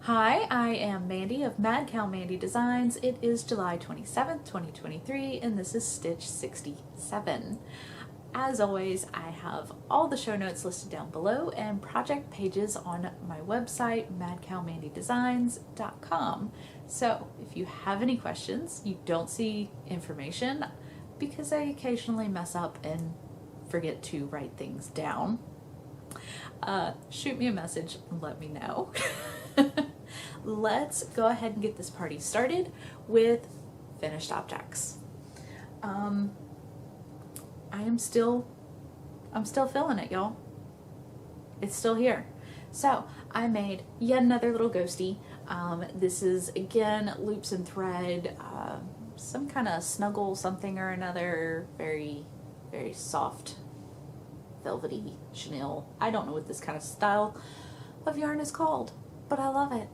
Hi, I am Mandy of Madcow Designs. It is July 27th, 2023, and this is Stitch 67. As always, I have all the show notes listed down below and project pages on my website, madcowdesigns.com. So if you have any questions, you don't see information, because I occasionally mess up and forget to write things down, shoot me a message and let me know. Let's go ahead and get this party started with finished objects. I'm still feeling it, y'all. It's still here. So I made yet another little ghosty. This is again loops and thread, some kind of snuggle something or another, very, very soft, velvety chenille. I don't know what this kind of style of yarn is called, but I love it.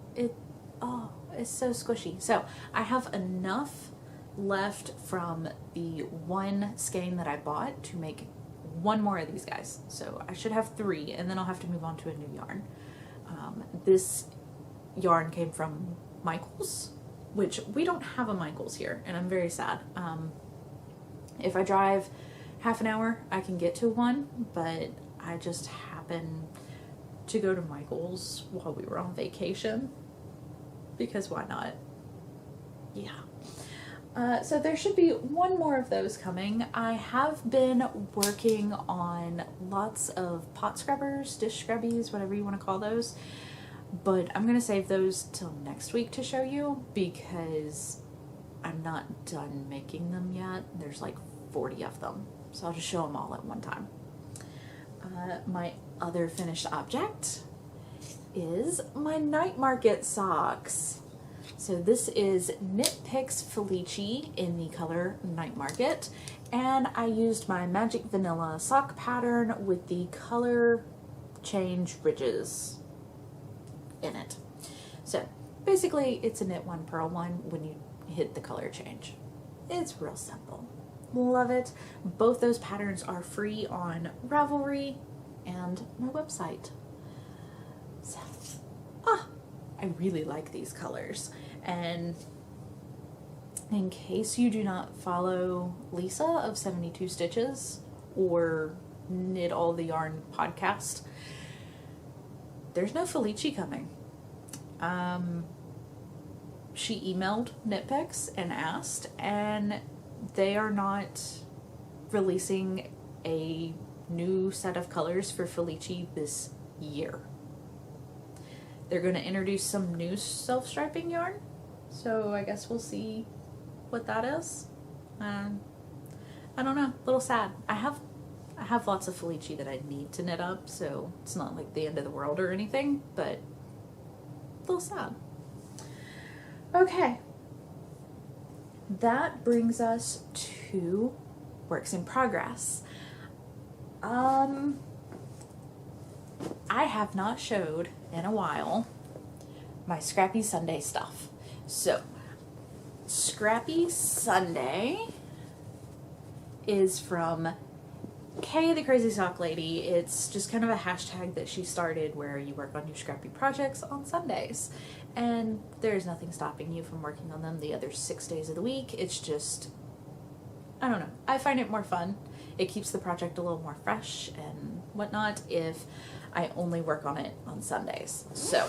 It's so squishy. So I have enough left from the one skein that I bought to make one more of these guys. So I should have 3, and then I'll have to move on to a new yarn. This yarn came from Michael's, which we don't have a Michael's here, and I'm very sad. If I drive half an hour, I can get to one, but I just happened to go to Michael's while we were on vacation, because why not? Yeah. So there should be one more of those coming. I have been working on lots of pot scrubbers, dish scrubbies, whatever you want to call those, but I'm going to save those till next week to show you, because I'm not done making them yet. There's like 40 of them, so I'll just show them all at one time. My other finished object is my night market socks. So this is Knit Picks Felici in the color Night Market, and I used my Magic Vanilla sock pattern with the color change ridges in it. So basically it's a knit one, purl one when you hit the color change. It's real simple. Love it. Both those patterns are free on Ravelry and my website. So, I really like these colors. And in case you do not follow Lisa of 72 Stitches or Knit All the Yarn podcast, there's no Felici coming. She emailed Knit Picks and asked, and they are not releasing a new set of colors for Felici this year. They're going to introduce some new self-striping yarn, so I guess we'll see what that is. I don't know, a little sad. I have lots of Felici that I need to knit up, so it's not like the end of the world or anything, but a little sad. Okay, that brings us to works in progress. I have not showed in a while my Scrappy Sunday stuff. So, Scrappy Sunday is from Kay the Crazy Sock Lady. It's just kind of a hashtag that she started where you work on your Scrappy projects on Sundays. And there's nothing stopping you from working on them the other 6 days of the week. It's just, I don't know. I find it more fun. It keeps the project a little more fresh and whatnot if I only work on it on Sundays. So,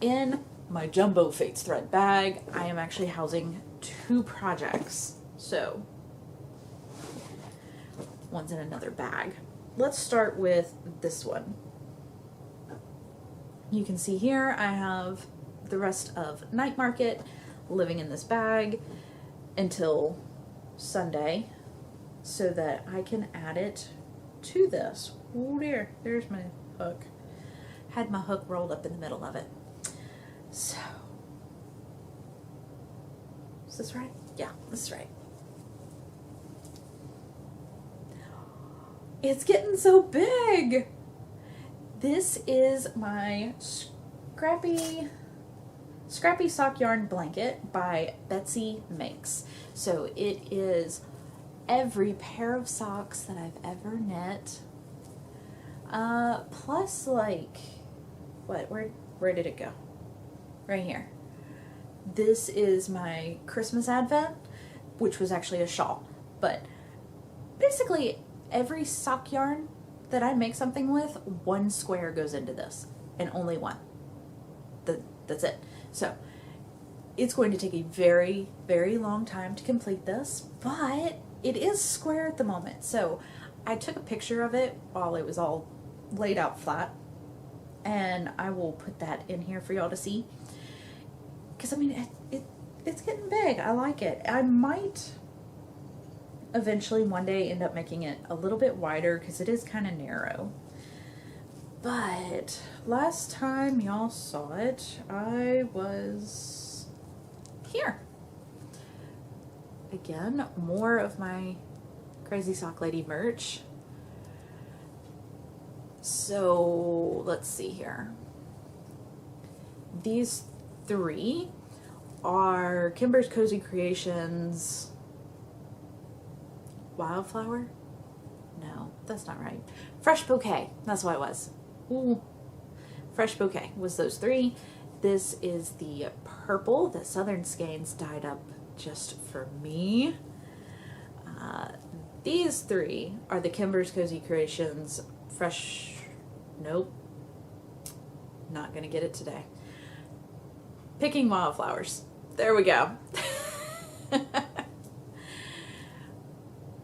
in my Jumbo Fates thread bag, I am actually housing 2 projects. So, one's in another bag. Let's start with this one. You can see here I have the rest of Night Market living in this bag until Sunday, so that I can add it to this. Oh dear, there's my hook. Had my hook rolled up in the middle of it. So, is this right? Yeah, this is right. It's getting so big! This is my Scrappy Sock Yarn Blanket by Betsy Makes. So it is every pair of socks that I've ever knit, plus like, where did it go? right here. This is my Christmas advent, which was actually a shawl. But basically every sock yarn that I make something with, one square goes into this, and only one. That's it. So it's going to take a very, very long time to complete this, but it is square at the moment. So I took a picture of it while it was all laid out flat, and I will put that in here for y'all to see. Because I mean, it's getting big. I like it. I might eventually one day end up making it a little bit wider because it is kind of narrow. But last time y'all saw it, I was here. Again, more of my Crazy Sock Lady merch. So let's see here. These three are Kimbers Cozy Creations Wildflower? No, that's not right. Fresh Bouquet, that's what it was. Ooh. Fresh Bouquet was those three. This is the purple that Southern Skeins dyed up just for me. These three are the Kimbers Cozy Creations Fresh... Nope. Not gonna get it today. Picking Wildflowers. There we go.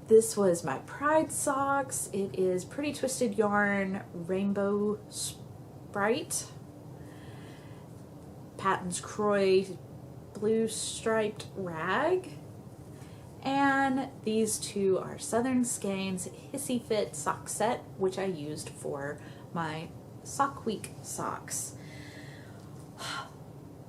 This was my Pride socks. It is Pretty Twisted Yarn Rainbow Sprite. Patton's Croy Blue Striped Rag. And these two are Southern Skeins Hissy Fit sock set, which I used for my Sock Week socks.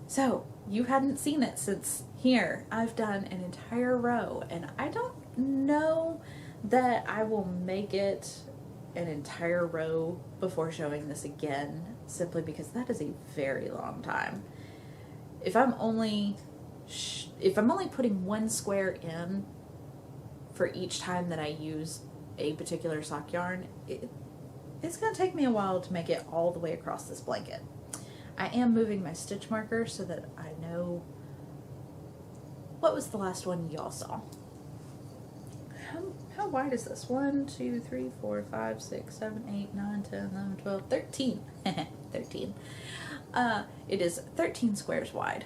So, you hadn't seen it since here. I've done an entire row, and I don't know that I will make it an entire row before showing this again, simply because that is a very long time. If I'm only putting one square in for each time that I use a particular sock yarn, it's going to take me a while to make it all the way across this blanket. I am moving my stitch marker so that I know what was the last one y'all saw. How wide is this? 1, 2, 3, 4, 5, 6, 7, 8, 9, 10, 11, 12, 13. 13. It is 13 squares wide.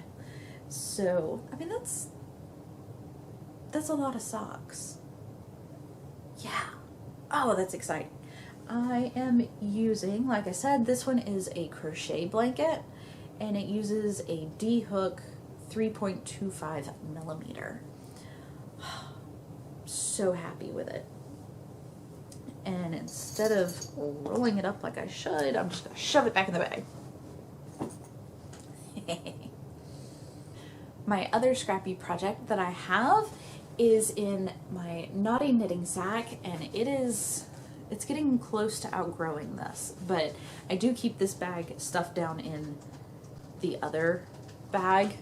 So, I mean, that's a lot of socks. Yeah. Oh, that's exciting. I am using, like I said, this one is a crochet blanket, and it uses a D-hook 3.25 millimeter. So happy with it. And instead of rolling it up like I should, I'm just going to shove it back in the bag. My other Scrappy project that I have is in my knotty knitting sack, and it's getting close to outgrowing this, but I do keep this bag stuffed down in the other bag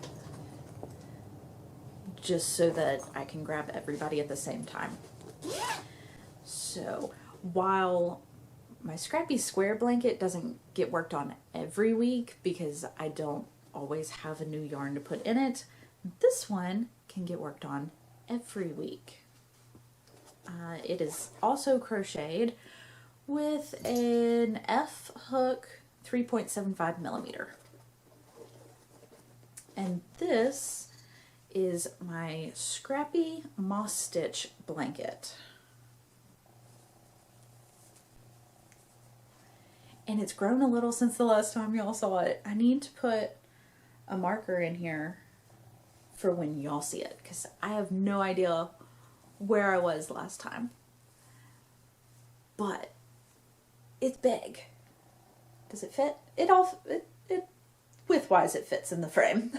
just so that I can grab everybody at the same time. So while my Scrappy Square blanket doesn't get worked on every week because I don't always have a new yarn to put in it, this one can get worked on every week. It is also crocheted with an F hook 3.75 millimeter. And this is my Scrappy Moss Stitch blanket. And it's grown a little since the last time y'all saw it. I need to put a marker in here for when y'all see it, because I have no idea where I was last time. But it's big. Does it fit? It widthwise it fits in the frame.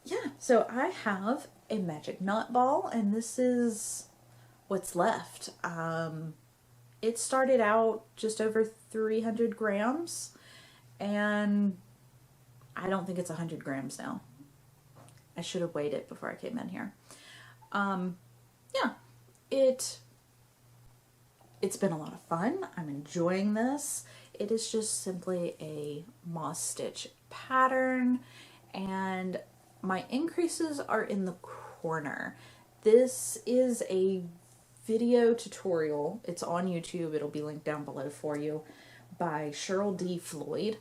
Yeah, so I have a magic knot ball, and this is what's left. It started out just over 300 grams, and I don't think it's 100 grams now. I should have weighed it before I came in here. Yeah, it it's been a lot of fun. I'm enjoying this. It is just simply a moss stitch pattern, and my increases are in the corner. This is a video tutorial. It's on YouTube. It'll be linked down below for you, by Cheryl D. Floyd.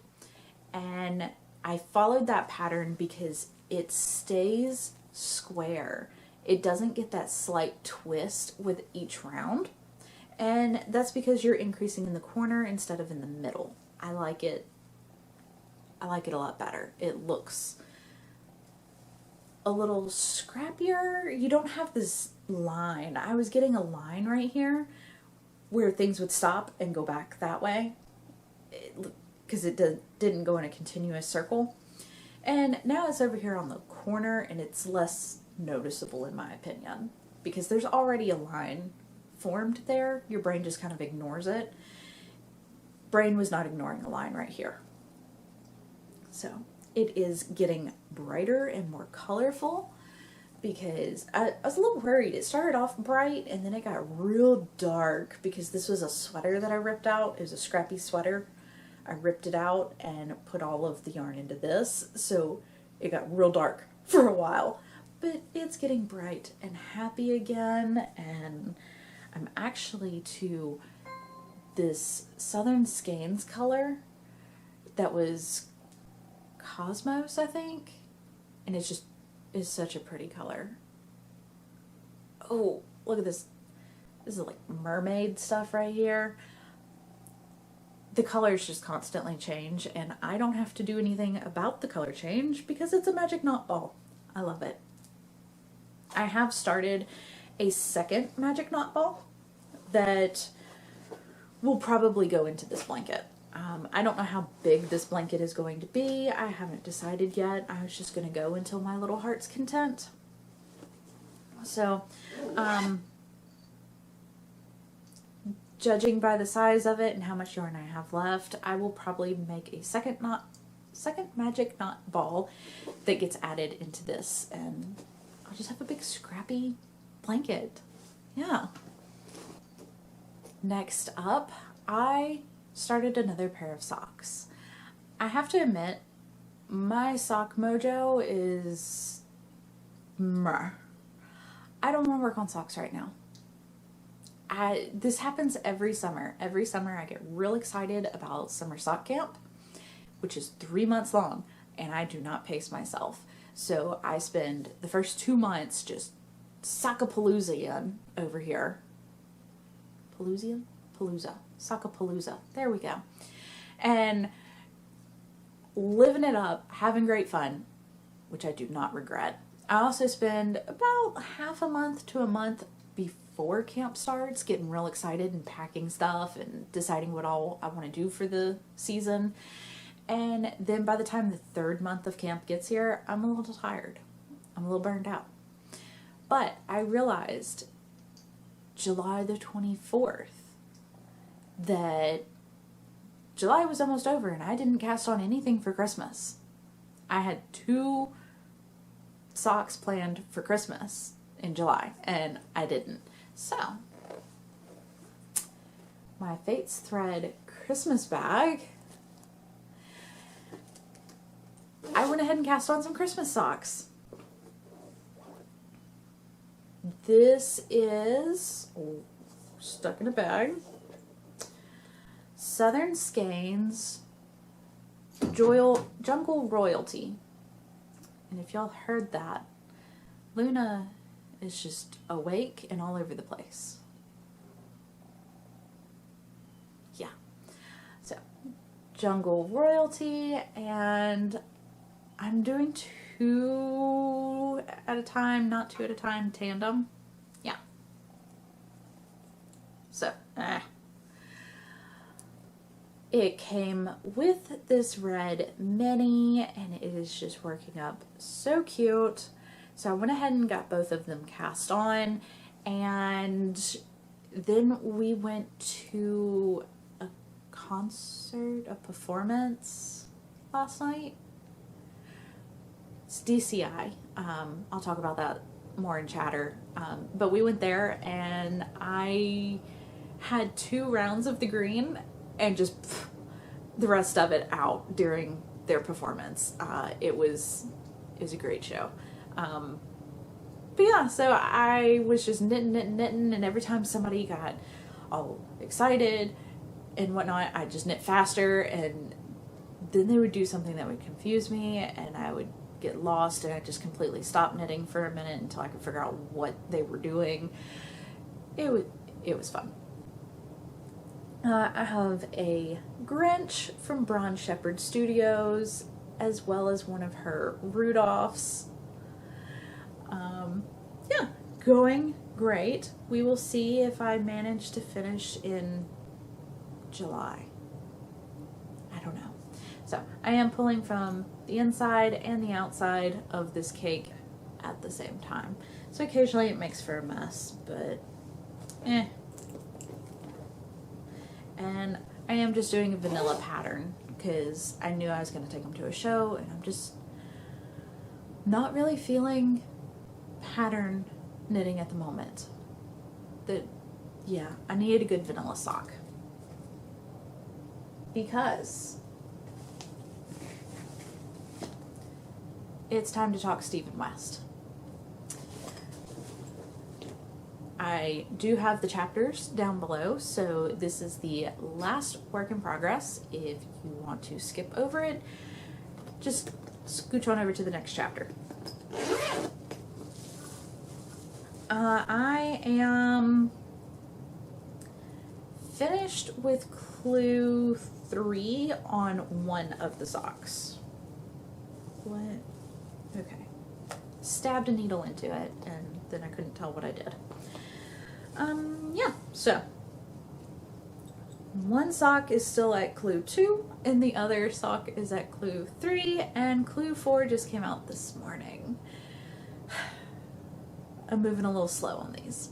And I followed that pattern because it stays square. It doesn't get that slight twist with each round. And that's because you're increasing in the corner instead of in the middle. I like it a lot better. It looks a little scrappier. You don't have this line. I was getting a line right here where things would stop and go back that way because it didn't go in a continuous circle. And now it's over here on the corner, and it's less noticeable in my opinion because there's already a line formed there. Your brain just kind of ignores it. Brain was not ignoring a line right here. So it is getting brighter and more colorful because I was a little worried. It started off bright and then it got real dark because this was a sweater that I ripped out. It was a scrappy sweater. I ripped it out and put all of the yarn into this, so it got real dark for a while. But it's getting bright and happy again, and I'm actually to this Southern Skeins color that was Cosmos, I think, and it's just is such a pretty color. Oh, look at this. This is like mermaid stuff right here. The colors just constantly change, and I don't have to do anything about the color change because it's a magic knot ball. I love it. I have started a second magic knot ball that will probably go into this blanket. I don't know how big this blanket is going to be. I haven't decided yet. I was just going to go until my little heart's content. So, judging by the size of it and how much yarn I have left, I will probably make a second magic knot ball that gets added into this, and I'll just have a big scrappy blanket. Yeah. Next up, I started another pair of socks. I have to admit, my sock mojo is meh. I don't want to work on socks right now. This happens every summer. Every summer I get real excited about summer sock camp, which is 3 months long, and I do not pace myself. So I spend the first 2 months just sockapalooza over here. Sockapalooza. There we go. And living it up, having great fun, which I do not regret. I also spend about half a month to a month before camp starts getting real excited and packing stuff and deciding what all I want to do for the season. And then by the time the third month of camp gets here, I'm a little tired. I'm a little burned out. But I realized July the 24th that July was almost over and I didn't cast on anything for Christmas. I had 2 socks planned for Christmas in July and I didn't. So, my Fates Thread Christmas bag, I went ahead and cast on some Christmas socks. This is, stuck in a bag, Southern Skeins Jungle Royalty. And if y'all heard that, Luna is just awake and all over the place. Yeah. So, Jungle Royalty, and I'm doing 2 at a time, not 2 at a time, tandem. Yeah. So, It came with this red mini, and it is just working up so cute. So I went ahead and got both of them cast on, and then we went to a concert, a performance last night. It's DCI. I'll talk about that more in chatter. But we went there, and I had 2 rounds of the green and just the rest of it out during their performance. It was a great show. But yeah, so I was just knitting, and every time somebody got all excited and whatnot, I just knit faster, and then they would do something that would confuse me, and I would get lost, and I just completely stop knitting for a minute until I could figure out what they were doing. It was fun. I have a Grinch from Bronze Shepherd Studios, as well as one of her Rudolphs. Yeah, going great. We will see if I manage to finish in July. I don't know. So I am pulling from the inside and the outside of this cake at the same time. So occasionally it makes for a mess, but eh. And I am just doing a vanilla pattern because I knew I was going to take them to a show, and I'm just not really feeling pattern knitting at the moment. Yeah, I need a good vanilla sock because it's time to talk Stephen West. I do have the chapters down below, so this is the last work in progress. If you want to skip over it, just scooch on over to the next chapter. I am finished with clue 3 on one of the socks. What? Okay. Stabbed a needle into it, and then I couldn't tell what I did. Yeah, so one sock is still at clue 2, and the other sock is at clue 3, and clue 4 just came out this morning. I'm moving a little slow on these.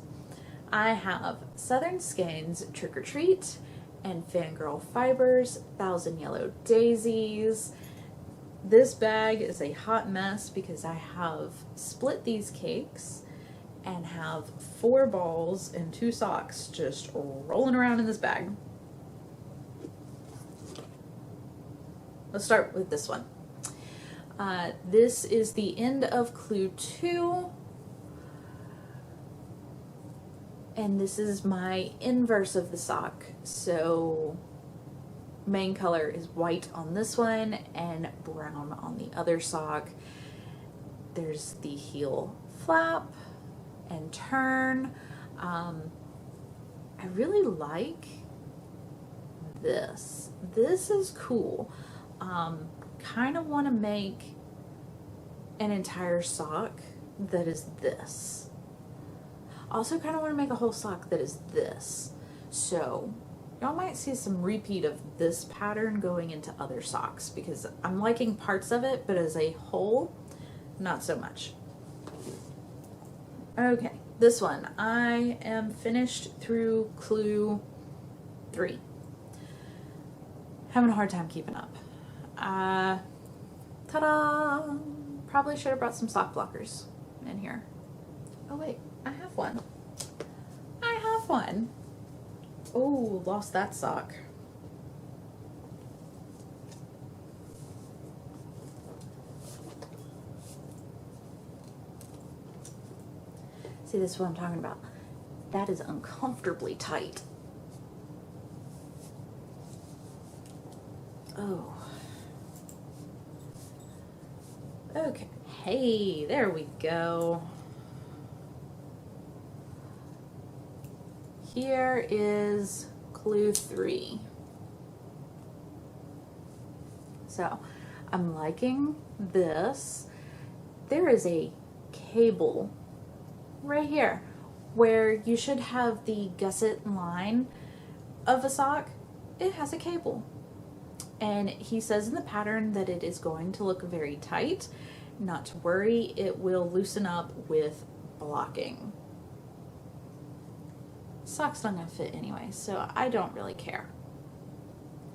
I have Southern Skeins Trick or Treat and Fangirl Fibers, 1,000 Yellow Daisies. This bag is a hot mess because I have split these cakes and have 4 balls and 2 socks just rolling around in this bag. Let's start with this one. This is the end of clue 2. And this is my inverse of the sock. So main color is white on this one and brown on the other sock. There's the heel flap and turn. I really like this. This is cool. Kind of want to make an entire sock that is this. Also kind of want to make a whole sock that is this. So y'all might see some repeat of this pattern going into other socks because I'm liking parts of it, but as a whole, not so much. Okay, this one. I am finished through clue 3. Having a hard time keeping up. Ta-da! Probably should have brought some sock blockers in here. Oh wait, I have one. I have one. Oh, lost that sock. See, this is what I'm talking about. That is uncomfortably tight. Oh. Okay. Hey, there we go. Here is clue 3. So, I'm liking this. There is a cable right here where you should have the gusset line of a sock. It has a cable. And he says in the pattern that it is going to look very tight. Not to worry, it will loosen up with blocking. Sock's not gonna fit anyway, so I don't really care.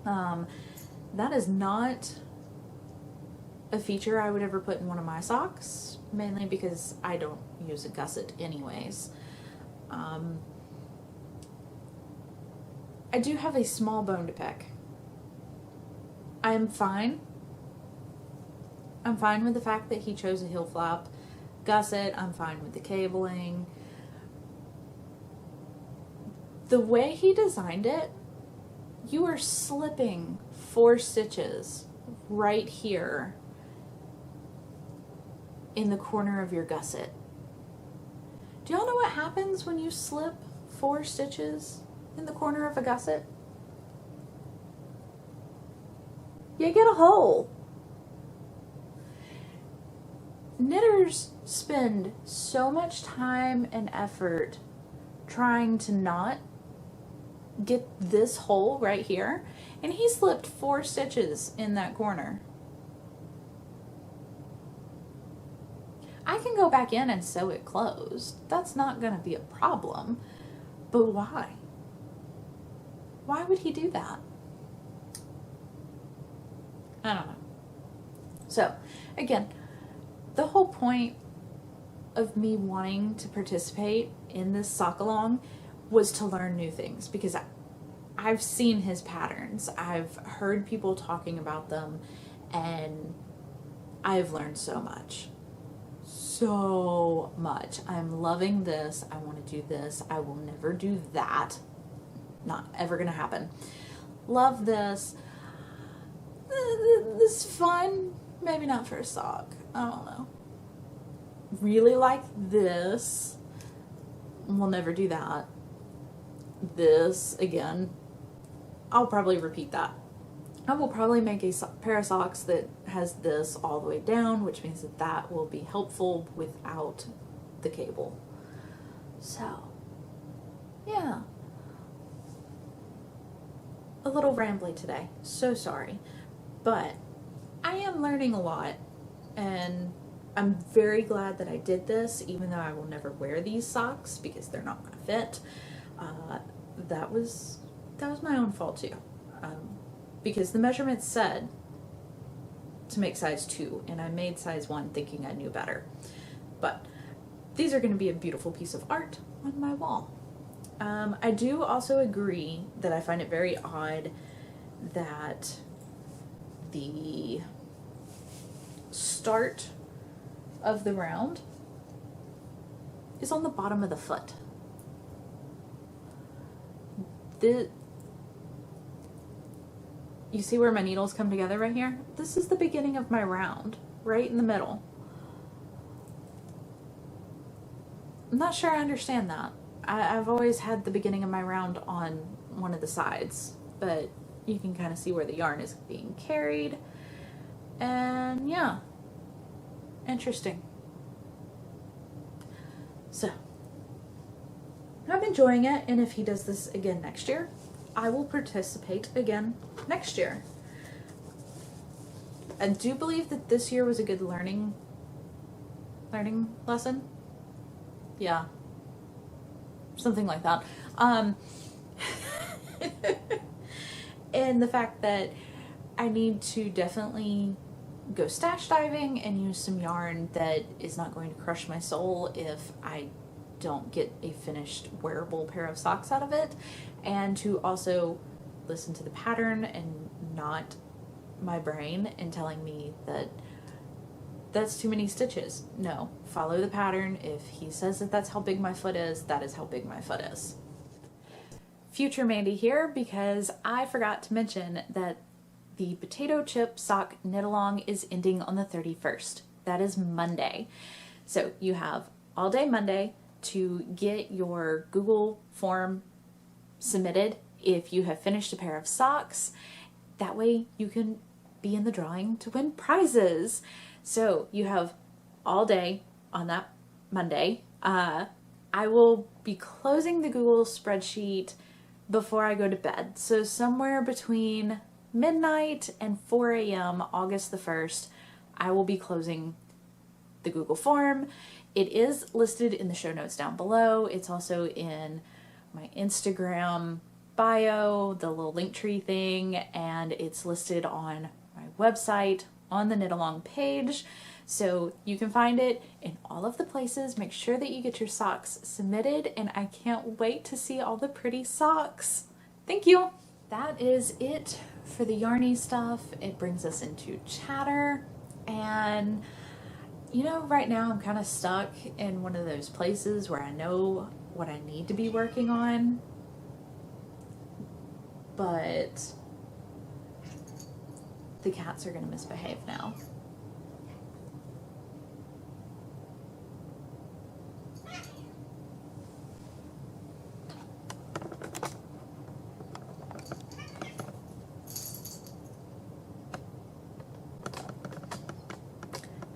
That is not a feature I would ever put in one of my socks, mainly because I don't use a gusset anyways. I do have a small bone to pick. I'm fine. I'm fine with the fact that he chose a heel flap gusset. I'm fine with the cabling. The way he designed it, you are slipping 4 stitches right here in the corner of your gusset. Do y'all know what happens when you slip 4 stitches in the corner of a gusset? You get a hole. Knitters spend so much time and effort trying to not get this hole right here, and he slipped 4 stitches in that corner. I can go back in and sew it closed. That's not going to be a problem. But why? Why would he do that? I don't know. So, again, the whole point of me wanting to participate in this sock along was to learn new things, because I've seen his patterns. I've heard people talking about them, and I've learned so much. So much. I'm loving this. I want to do this. I will never do that. Not ever gonna happen. Love this. This is fun. Maybe not for a sock. I don't know. Really like this. We'll never do that. This, again, I'll probably repeat that. I will probably make a pair of socks that has this all the way down, which means that that will be helpful without the cable. So, yeah. A little rambly today. So sorry. But I am learning a lot, and I'm very glad that I did this, even though I will never wear these socks because they're not going to fit. That was my own fault too. Because the measurements said to make size 2, and I made size 1 thinking I knew better. But these are going to be a beautiful piece of art on my wall. I do also agree that I find it very odd that the start of the round is on the bottom of the foot. You see where my needles come together right here? This is the beginning of my round, right in the middle. I'm not sure I understand that. I've always had the beginning of my round on one of the sides, but you can kind of see where the yarn is being carried. And yeah, interesting. So, I'm enjoying it, and if he does this again next year, I will participate again next year. I do believe that this year was a good learning lesson. Yeah. Something like that. And the fact that I need to definitely go stash diving and use some yarn that is not going to crush my soul if I don't get a finished wearable pair of socks out of it, and to also listen to the pattern and not my brain and telling me that that's too many stitches. No, follow the pattern. If he says that that's how big my foot is, that is how big my foot is. Future Mandy here, because I forgot to mention that the potato chip sock knit along is ending on the 31st. That is Monday. So you have all day Monday to get your Google form submitted if you have finished a pair of socks. That way you can be in the drawing to win prizes. So you have all day on that Monday. I will be closing the Google spreadsheet before I go to bed. So somewhere between midnight and 4 a.m. August the 1st, I will be closing the Google form. It is listed in the show notes down below. It's also in my Instagram bio, the little link tree thing, and it's listed on my website on the Knit Along page. So you can find it in all of the places. Make sure that you get your socks submitted, and I can't wait to see all the pretty socks Thank you. That is it for the yarny stuff. It brings us into chatter. And you know, right now I'm kind of stuck in one of those places where I know what I need to be working on, but the cats are going to misbehave now.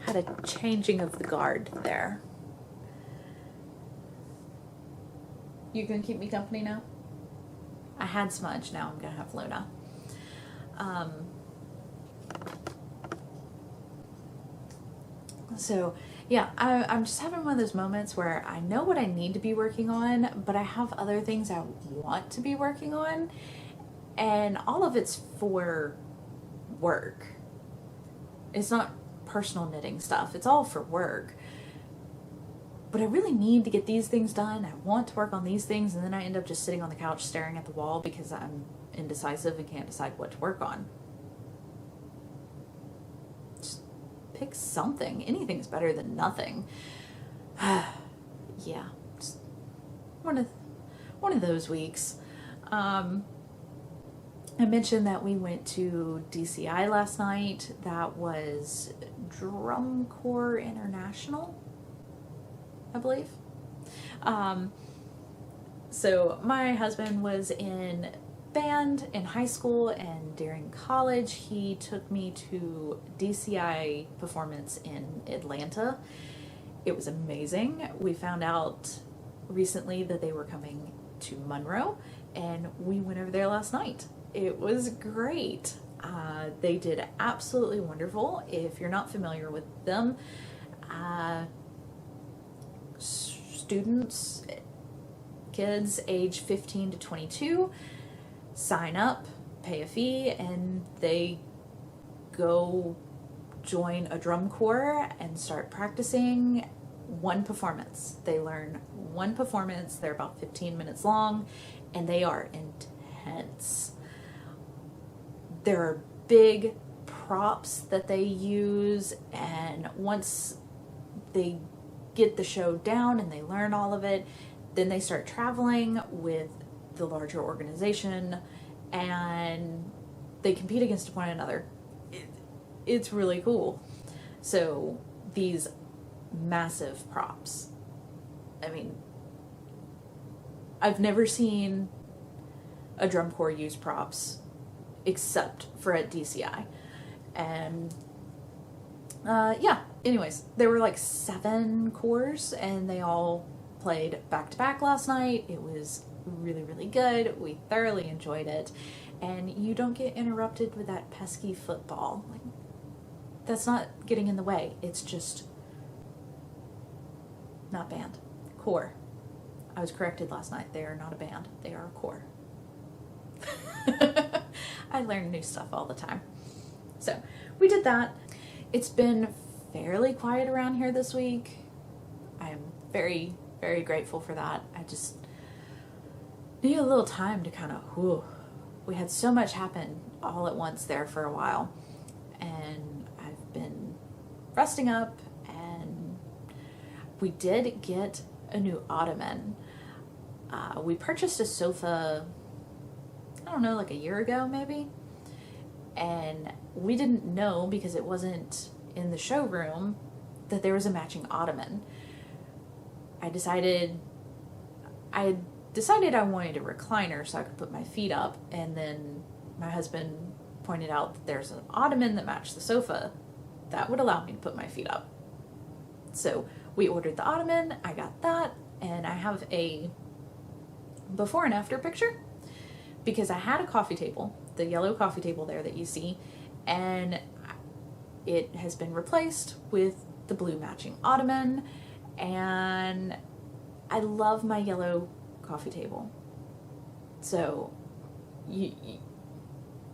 Had a changing of the guard there. You gonna keep me company now? I had Smudge, now I'm gonna have Luna. So yeah, I'm just having one of those moments where I know what I need to be working on, but I have other things I want to be working on, and all of it's for work. It's not personal knitting stuff, it's all for work. But I really need to get these things done. I want to work on these things, and then I end up just sitting on the couch staring at the wall because I'm indecisive and can't decide what to work on. Just pick something. Anything's better than nothing. Yeah, just one of those weeks. I mentioned that we went to DCI last night. That was Drum Corps International, I believe. So my husband was in band in high school, and during college he took me to DCI performance in Atlanta. It was amazing. We found out recently that they were coming to Monroe, and we went over there last night. It was great. They did absolutely wonderful. If you're not familiar with them, students, kids age 15 to 22 sign up, pay a fee, and they go join a drum corps and start practicing one performance. They learn one performance. They're about 15 minutes long, and they are intense. There are big props that they use, and once they get the show down and they learn all of it, then they start traveling with the larger organization and they compete against one another. It's really cool. So these massive props, I mean, I've never seen a drum corps use props except for at DCI. And yeah, anyways, there were like 7 corps and they all played back to back last night. It was really, really good. We thoroughly enjoyed it. And you don't get interrupted with that pesky football. Like, that's not getting in the way. It's just not band. Corps. I was corrected last night. They are not a band. They are a corps. I learn new stuff all the time. So we did that. It's been fairly quiet around here this week. I am very, very grateful for that. I just need a little time to kind of, whew. We had so much happen all at once there for a while. And I've been resting up, and we did get a new ottoman. We purchased a sofa, I don't know, like a year ago maybe. And we didn't know, because it wasn't in the showroom, that there was a matching ottoman. I decided I wanted a recliner so I could put my feet up, and then my husband pointed out that there's an ottoman that matched the sofa that would allow me to put my feet up. So we ordered the ottoman, I got that, and I have a before and after picture, because I had a coffee table, the yellow coffee table there that you see, and it has been replaced with the blue matching ottoman, and I love my yellow coffee table. So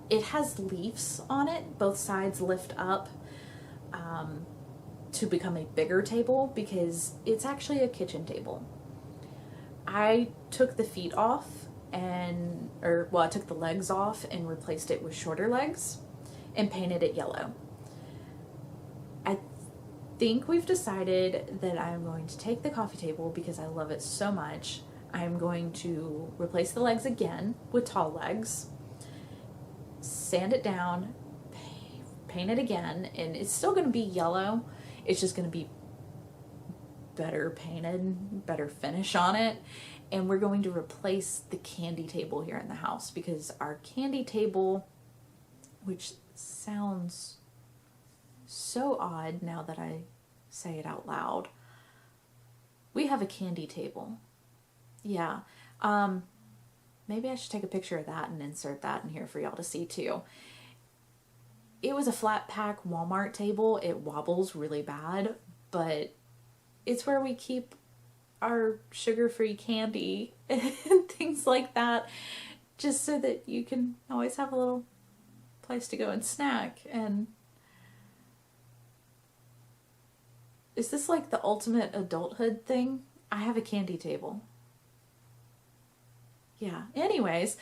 it has leaves on it, both sides lift up to become a bigger table, because it's actually a kitchen table. I took the feet off I took the legs off and replaced it with shorter legs and painted it yellow. I think we've decided that I'm going to take the coffee table, because I love it so much. I'm going to replace the legs again with tall legs, sand it down, paint it again, and it's still going to be yellow. It's just going to be better painted, better finish on it. And we're going to replace the candy table here in the house, because our candy table, which sounds so odd now that I say it out loud, we have a candy table. Yeah. Maybe I should take a picture of that and insert that in here for y'all to see too. It was a flat pack Walmart table. It wobbles really bad, but it's where we keep our sugar-free candy and things like that, just so that you can always have a little place to go and snack. And is this like the ultimate adulthood thing? I have a candy table. Yeah, anyways,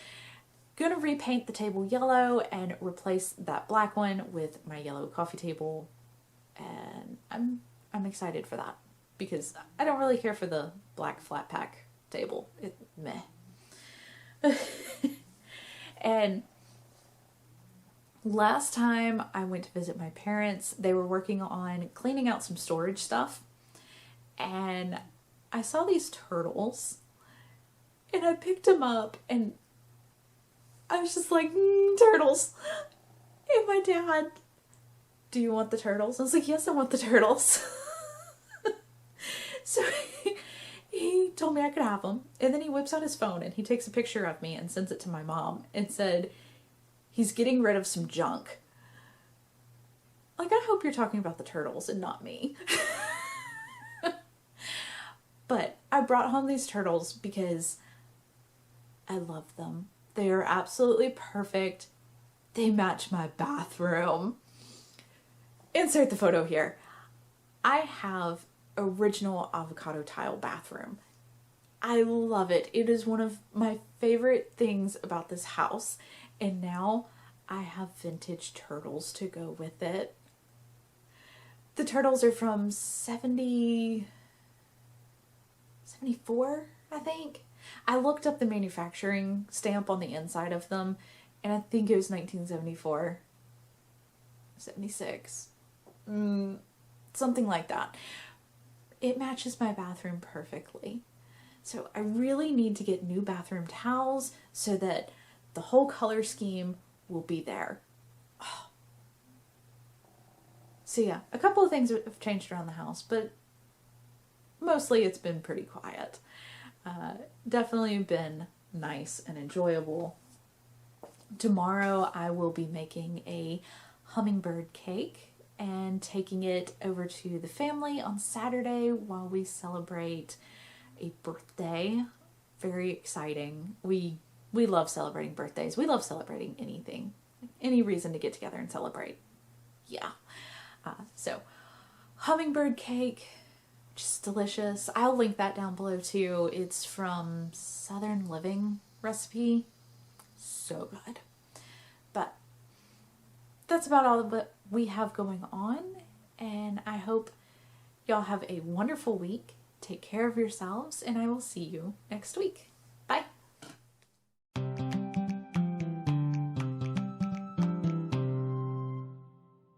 gonna repaint the table yellow and replace that black one with my yellow coffee table, and I'm excited for that, because I don't really care for the black flat pack table. Meh. And last time I went to visit my parents, they were working on cleaning out some storage stuff, and I saw these turtles, and I picked them up, and I was just like, turtles. And my dad, do you want the turtles? I was like, yes, I want the turtles. So he told me I could have them, and then he whips out his phone and he takes a picture of me and sends it to my mom and said he's getting rid of some junk. Like, I hope you're talking about the turtles and not me. But I brought home these turtles because I love them. They are absolutely perfect. They match my bathroom. Insert the photo here. I have original avocado tile bathroom. I love it. It is one of my favorite things about this house. And now I have vintage turtles to go with it. The turtles are from 74, I think. I looked up the manufacturing stamp on the inside of them, and I think it was 1974. 76. Something like that. It matches my bathroom perfectly. So I really need to get new bathroom towels so that the whole color scheme will be there. Oh. So yeah, a couple of things have changed around the house, but mostly it's been pretty quiet. Definitely been nice and enjoyable. Tomorrow I will be making a hummingbird cake and taking it over to the family on Saturday while we celebrate a birthday. Very exciting. We love celebrating birthdays. We love celebrating anything. Any reason to get together and celebrate. Yeah. So hummingbird cake, just delicious. I'll link that down below too. It's from Southern Living recipe. So good. But that's about all that we have going on, and I hope y'all have a wonderful week. Take care of yourselves, and I will see you next week.